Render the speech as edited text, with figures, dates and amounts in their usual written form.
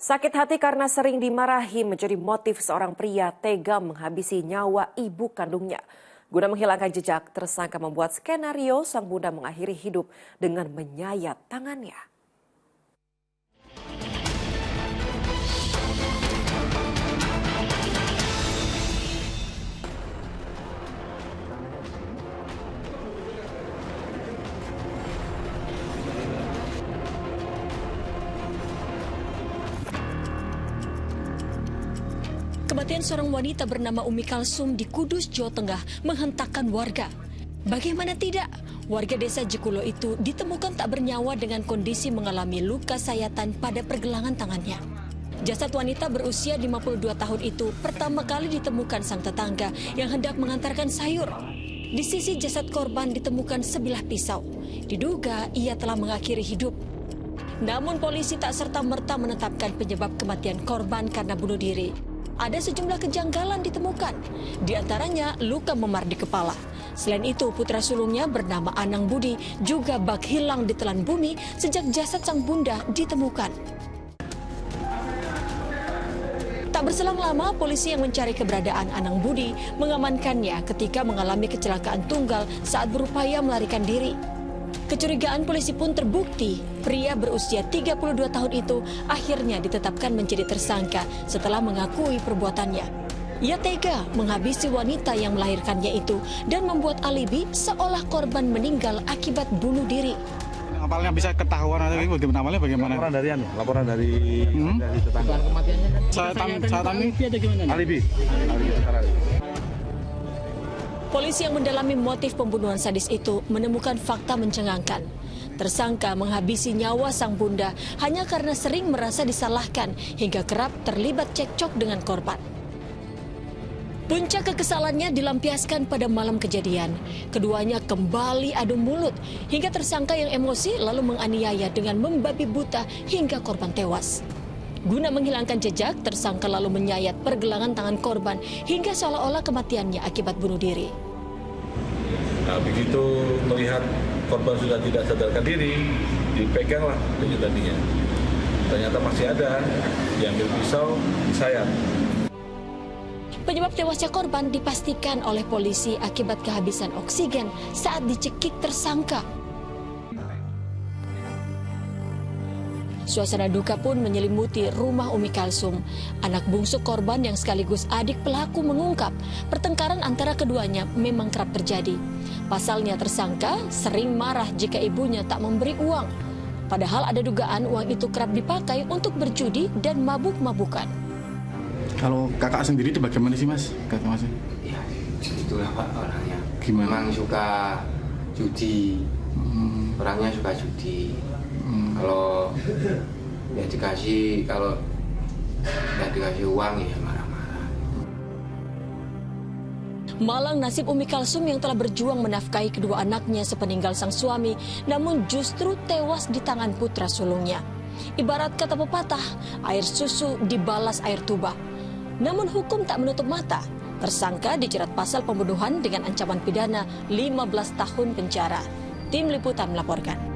Sakit hati karena sering dimarahi menjadi motif seorang pria tega menghabisi nyawa ibu kandungnya. Guna menghilangkan jejak, tersangka membuat skenario sang bunda mengakhiri hidup dengan menyayat tangannya. Kematian seorang wanita bernama Umi Kalsum di Kudus, Jawa Tengah menghentakkan warga. Bagaimana tidak, warga desa Jekulo itu ditemukan tak bernyawa dengan kondisi mengalami luka sayatan pada pergelangan tangannya. Jasad wanita berusia 52 tahun itu pertama kali ditemukan sang tetangga yang hendak mengantarkan sayur. Di sisi jasad korban ditemukan sebilah pisau. Diduga ia telah mengakhiri hidup. Namun polisi tak serta-merta menetapkan penyebab kematian korban karena bunuh diri. Ada sejumlah kejanggalan ditemukan, di antaranya luka memar di kepala. Selain itu, putra sulungnya bernama Anang Budi juga bak hilang di telan bumi sejak jasad sang bunda ditemukan. Tak berselang lama, polisi yang mencari keberadaan Anang Budi mengamankannya ketika mengalami kecelakaan tunggal saat berupaya melarikan diri. Kecurigaan polisi pun terbukti. Pria berusia 32 tahun itu akhirnya ditetapkan menjadi tersangka setelah mengakui perbuatannya. Ia tega menghabisi wanita yang melahirkannya itu dan membuat alibi seolah korban meninggal akibat bunuh diri. Apalnya bisa ketahuan atau bagaimana? Laporan dari laporan dari tetangga. Saat ini Alibi. Polisi yang mendalami motif pembunuhan sadis itu menemukan fakta mencengangkan. Tersangka menghabisi nyawa sang bunda hanya karena sering merasa disalahkan hingga kerap terlibat cekcok dengan korban. Puncak kekesalannya dilampiaskan pada malam kejadian. Keduanya kembali adu mulut hingga tersangka yang emosi lalu menganiaya dengan membabi buta hingga korban tewas. Guna menghilangkan jejak, tersangka lalu menyayat pergelangan tangan korban hingga seolah-olah kematiannya akibat bunuh diri. Nah, begitu melihat korban sudah tidak sadarkan diri, dipeganglah tujuh tadinya. Ternyata masih ada, diambil pisau, disayat. Penyebab tewasnya korban dipastikan oleh polisi akibat kehabisan oksigen saat dicekik tersangka. Suasana duka pun menyelimuti rumah Umi Kalsum. Anak bungsu korban yang sekaligus adik pelaku mengungkap pertengkaran antara keduanya memang kerap terjadi. Pasalnya tersangka sering marah jika ibunya tak memberi uang. Padahal ada dugaan uang itu kerap dipakai untuk berjudi dan mabuk-mabukan. kalau kakak sendiri itu bagaimana sih mas? Kakak mas? Ya, itulah Pak orangnya. Gimana? Memang suka judi. Orangnya suka judi. Kalau ya dikasih, kalau nggak dikasih uang ya marah-marah. Malang nasib Umi Kalsum yang telah berjuang menafkahi kedua anaknya sepeninggal sang suami, namun justru tewas di tangan putra sulungnya. Ibarat kata pepatah, air susu dibalas air tuba. Namun hukum tak menutup mata. Tersangka dijerat pasal pembunuhan dengan ancaman pidana 15 tahun penjara. Tim Liputan melaporkan.